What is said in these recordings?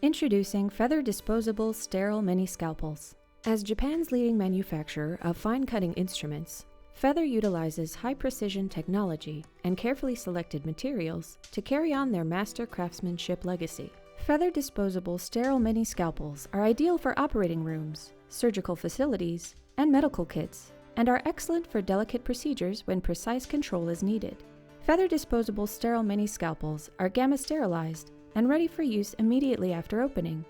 Introducing Feather Disposable Sterile Mini Scalpels. As Japan's leading manufacturer of fine-cutting instruments, Feather utilizes high-precision technology and carefully selected materials to carry on their master craftsmanship legacy. Feather Disposable Sterile Mini Scalpels are ideal for operating rooms, surgical facilities, and medical kits, and are excellent for delicate procedures when precise control is needed. Feather Disposable Sterile Mini Scalpels are gamma-sterilized and ready for use immediately after opening.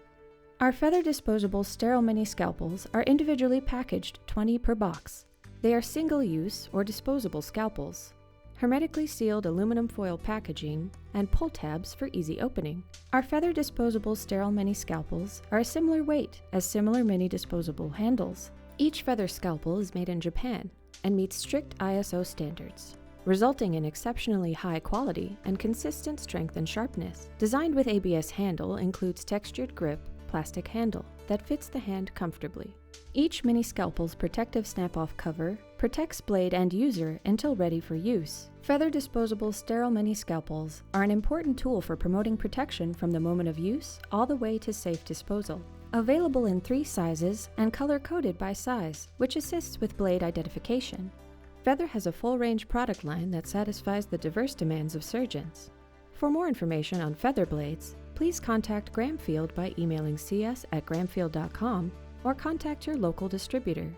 Our Feather Disposable Sterile Mini Scalpels are individually packaged 20 per box. They are single-use or disposable scalpels, hermetically sealed aluminum foil packaging, and pull tabs for easy opening. Our Feather Disposable Sterile Mini Scalpels are a similar weight as similar mini disposable handles. Each feather scalpel is made in Japan and meets strict ISO standards, resulting in exceptionally high quality and consistent strength and sharpness. Designed with ABS handle includes textured grip, plastic handle that fits the hand comfortably. Each mini scalpel's protective snap-off cover protects blade and user until ready for use. Feather Disposable Sterile Mini Scalpels are an important tool for promoting protection from the moment of use all the way to safe disposal. Available in 3 sizes and color-coded by size, which assists with blade identification. Feather has a full-range product line that satisfies the diverse demands of surgeons. For more information on feather blades, please contact Gramfield by emailing cs@gramfield.com or contact your local distributor.